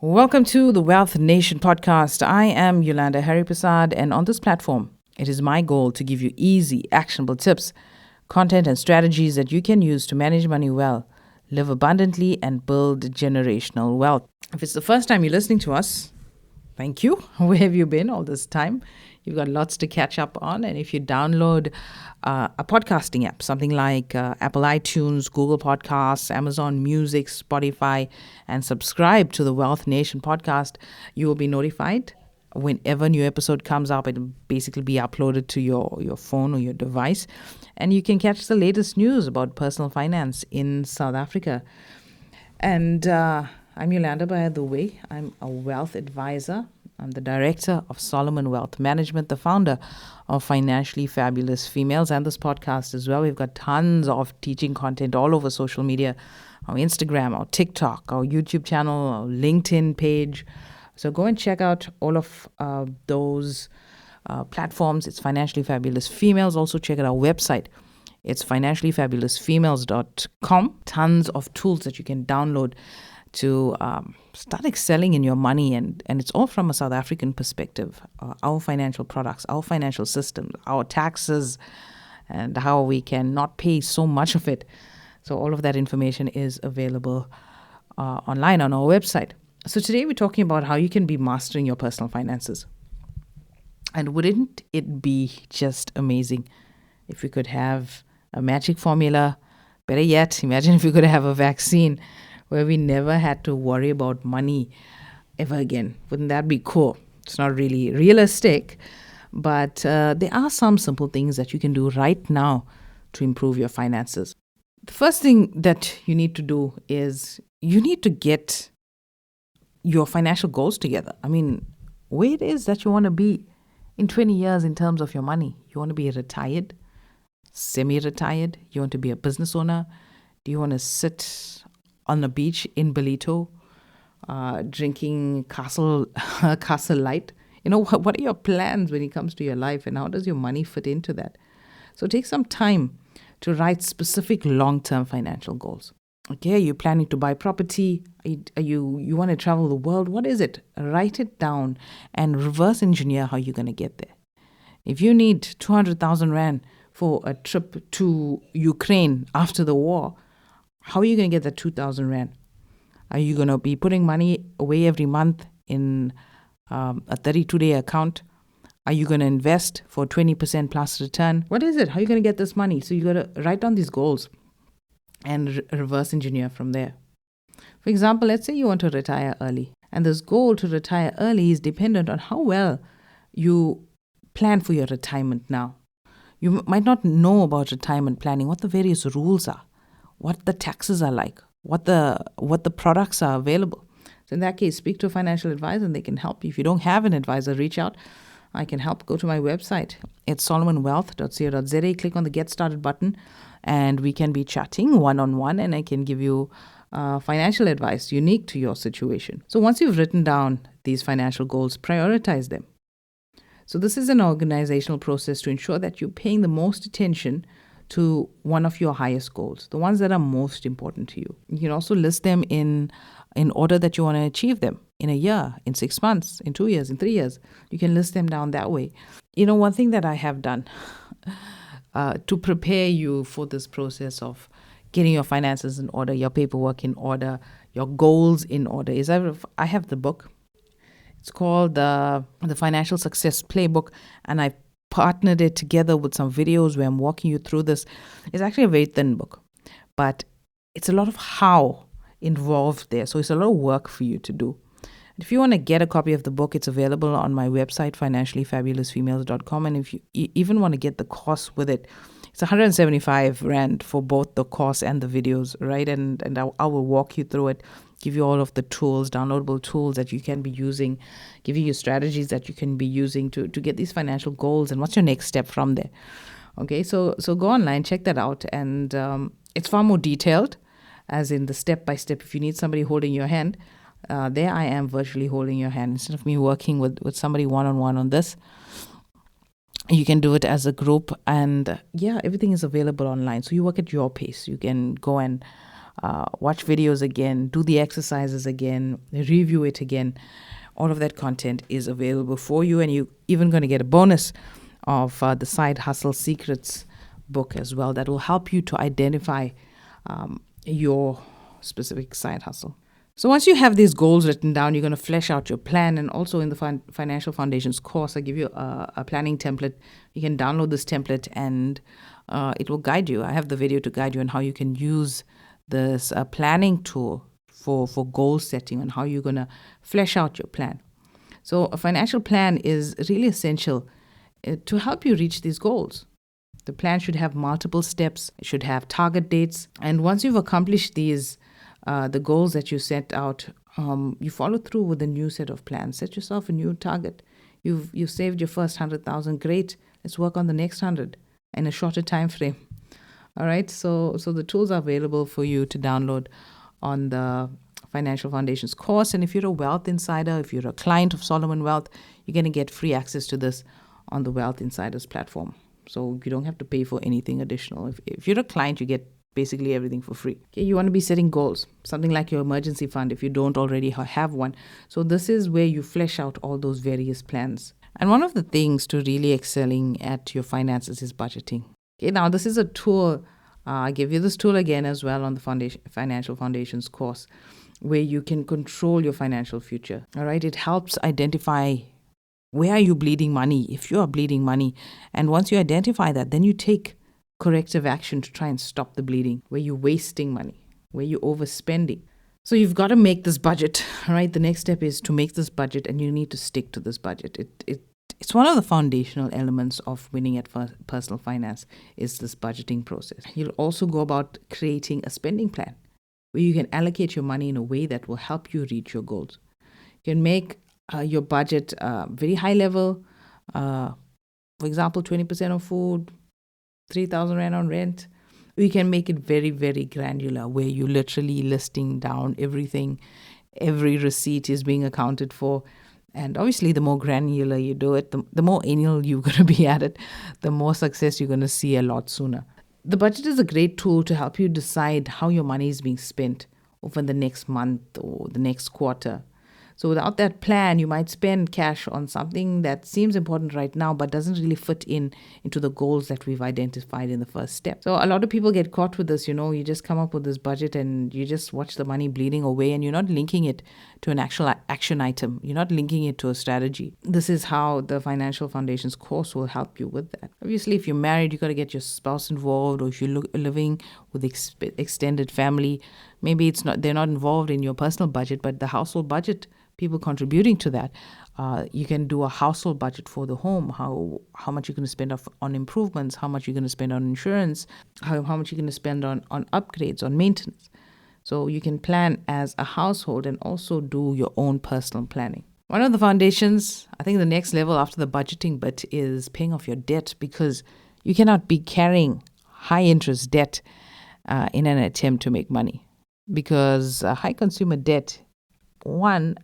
Welcome to the Wealth Nation podcast. I am Yolanda Hariprasad, and on this platform, it is my goal to give you easy, actionable tips, content, and strategies that you can use to manage money well, live abundantly, and build generational wealth. If it's the first time you're listening to us, thank you. Where have you been all this time? You've got lots to catch up on. And if you download a podcasting app, something like Apple iTunes, Google Podcasts, Amazon Music, Spotify, and subscribe to the Wealth Nation podcast, you will be notified whenever a new episode comes up. It will basically be uploaded to your phone or your device. And you can catch the latest news about personal finance in South Africa. And I'm Yolanda, by the way. I'm a wealth advisor. I'm the director of Solomon Wealth Management, the founder of Financially Fabulous Females, and this podcast as well. We've got tons of teaching content all over social media, our Instagram, our TikTok, our YouTube channel, our LinkedIn page. So go and check out all of those platforms. It's Financially Fabulous Females. Also check out our website. It's financiallyfabulousfemales.com. Tons of tools that you can download to start excelling in your money, and it's all from a South African perspective. Our financial products, our financial system, our taxes, and how we can not pay so much of it. So all of that information is available online on our website. So today we're talking about how you can be mastering your personal finances. And wouldn't it be just amazing if we could have a magic formula? Better yet, imagine if we could have a vaccine where we never had to worry about money ever again. Wouldn't that be cool? It's not really realistic, but there are some simple things that you can do right now to improve your finances. The first thing that you need to do is you need to get your financial goals together. I mean, where it is that you want to be in 20 years in terms of your money. You want to be retired, semi-retired? You want to be a business owner? Do you want to sit on the beach in Ballito, drinking Castle Light? You know, what are your plans when it comes to your life, and how does your money fit into that? So take some time to write specific long-term financial goals. Okay, are you planning to buy property? You want to travel the world? What is it? Write it down and reverse engineer how you're going to get there. If you need 200,000 Rand for a trip to Ukraine after the war, how are you going to get that 2,000 Rand? Are you going to be putting money away every month in a 32-day account? Are you going to invest for 20% plus return? What is it? How are you going to get this money? So you got to write down these goals and reverse engineer from there. For example, let's say you want to retire early. And this goal to retire early is dependent on how well you plan for your retirement now. You might not know about retirement planning, what the various rules are, what the taxes are like, what the products are available. So in that case, speak to a financial advisor and they can help you. If you don't have an advisor, reach out. I can help. Go to my website. It's solomonwealth.co.za. Click on the Get Started button and we can be chatting one-on-one, and I can give you financial advice unique to your situation. So once you've written down these financial goals, prioritize them. So this is an organizational process to ensure that you're paying the most attention to one of your highest goals, the ones that are most important to you. You can also list them in order that you want to achieve them in a year, in 6 months, in 2 years, in 3 years. You can list them down that way. You know, one thing that I have done to prepare you for this process of getting your finances in order, your paperwork in order, your goals in order, is I have the book. It's called the Financial Success Playbook, and I partnered it together with some videos where I'm walking you through this. It's actually a very thin book, but it's a lot of how involved there. So it's a lot of work for you to do. If you want to get a copy of the book, it's available on my website, financiallyfabulousfemales.com. And if you even want to get the course with it, it's 175 Rand for both the course and the videos, right? And I will walk you through it, give you all of the tools, downloadable tools that you can be using, give you strategies that you can be using to get these financial goals and what's your next step from there. Okay, so go online, check that out. And it's far more detailed, as in the step-by-step. If you need somebody holding your hand, there I am virtually holding your hand. Instead of me working with somebody one-on-one on this, you can do it as a group. And everything is available online. So you work at your pace. You can go and watch videos again, do the exercises again, review it again. All of that content is available for you, and you're even going to get a bonus of the Side Hustle Secrets book as well that will help you to identify your specific side hustle. So once you have these goals written down, you're going to flesh out your plan. And also in the Financial Foundations course, I give you a planning template. You can download this template and it will guide you. I have the video to guide you on how you can use this planning tool for goal setting and how you're going to flesh out your plan. So a financial plan is really essential to help you reach these goals. The plan should have multiple steps, it should have target dates. And once you've accomplished these, the goals that you set out, you follow through with a new set of plans. Set yourself a new target. You've saved your first 100,000. Great. Let's work on the next 100 in a shorter time frame. All right. So the tools are available for you to download on the Financial Foundations course. And if you're a Wealth Insider, if you're a client of Solomon Wealth, you're going to get free access to this on the Wealth Insiders platform. So you don't have to pay for anything additional. If you're a client, you get basically everything for free. Okay, you want to be setting goals, something like your emergency fund if you don't already have one. So this is where you flesh out all those various plans. And one of the things to really excelling at your finances is budgeting. Okay, now this is a tool. I give you this tool again as well on the Financial Foundations course, where you can control your financial future. All right, it helps identify where are you bleeding money, if you are bleeding money. And once you identify that, then you take corrective action to try and stop the bleeding, where you're wasting money, where you're overspending. So you've got to make this budget, right? The next step is to make this budget, and you need to stick to this budget. It's one of the foundational elements of winning at personal finance is this budgeting process. You'll also go about creating a spending plan where you can allocate your money in a way that will help you reach your goals. You can make your budget very high level. For example, 20% on food, 3,000 Rand on rent. We can make it very, very granular, where you're literally listing down everything. Every receipt is being accounted for. And obviously, the more granular you do it, the more anal you're going to be at it, the more success you're going to see a lot sooner. The budget is a great tool to help you decide how your money is being spent over the next month or the next quarter. So without that plan, you might spend cash on something that seems important right now, but doesn't really fit into the goals that we've identified in the first step. So a lot of people get caught with this, you just come up with this budget and you just watch the money bleeding away, and you're not linking it to an actual action item. You're not linking it to a strategy. This is how the Financial Foundations course will help you with that. Obviously, if you're married, you got to get your spouse involved, or if you're living with extended family, maybe they're not involved in your personal budget, but the household budget, people contributing to that. You can do a household budget for the home, how much you're going to spend on improvements, how much you're going to spend on insurance, how much you're going to spend on upgrades, on maintenance. So you can plan as a household and also do your own personal planning. One of the foundations, I think the next level after the budgeting bit, is paying off your debt, because you cannot be carrying high interest debt in an attempt to make money, because high consumer debt, one,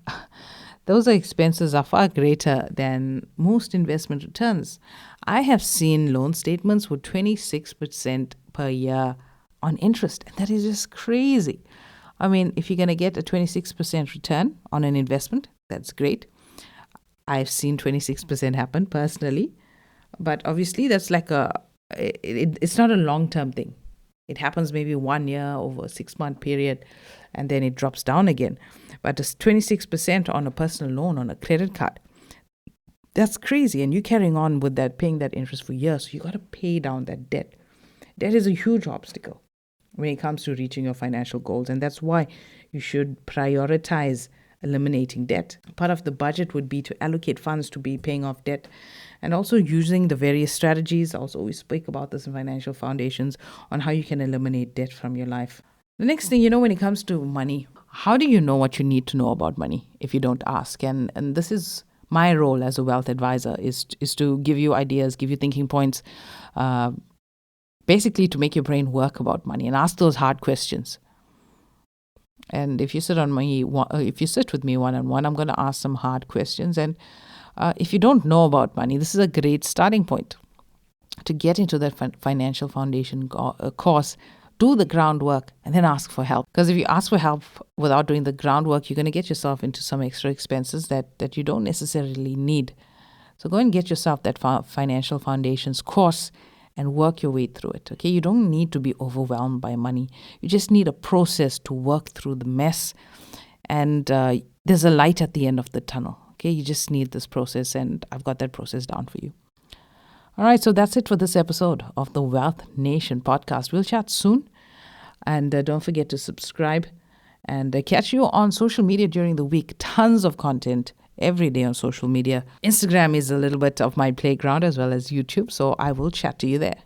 those expenses are far greater than most investment returns. I have seen loan statements with 26% per year on interest, and that is just crazy. I mean, if you're going to get a 26% return on an investment, that's great. I've seen 26% happen personally, but obviously that's like it's not a long-term thing. It happens maybe 1 year over a 6-month period, and then it drops down again. But it's 26% on a personal loan on a credit card. That's crazy. And you're carrying on with that, paying that interest for years. So you got to pay down that debt. Debt is a huge obstacle when it comes to reaching your financial goals. And that's why you should prioritize eliminating debt. Part of the budget would be to allocate funds to be paying off debt, and also using the various strategies. Also, we speak about this in Financial Foundations on how you can eliminate debt from your life. The next thing, when it comes to money, how do you know what you need to know about money if you don't ask? And this is my role as a wealth advisor, is to give you ideas, give you thinking points, basically to make your brain work about money and ask those hard questions. And if you sit with me one-on-one, I'm going to ask some hard questions. And if you don't know about money, this is a great starting point to get into that Financial Foundation course. do the groundwork, and then ask for help. Because if you ask for help without doing the groundwork, you're going to get yourself into some extra expenses that you don't necessarily need. So go and get yourself that financial foundations course and work your way through it. Okay, you don't need to be overwhelmed by money. You just need a process to work through the mess, and there's a light at the end of the tunnel. Okay, you just need this process, and I've got that process down for you. All right, so that's it for this episode of the Wealth Nation podcast. We'll chat soon, and don't forget to subscribe, and catch you on social media during the week. Tons of content every day on social media. Instagram is a little bit of my playground, as well as YouTube, so I will chat to you there.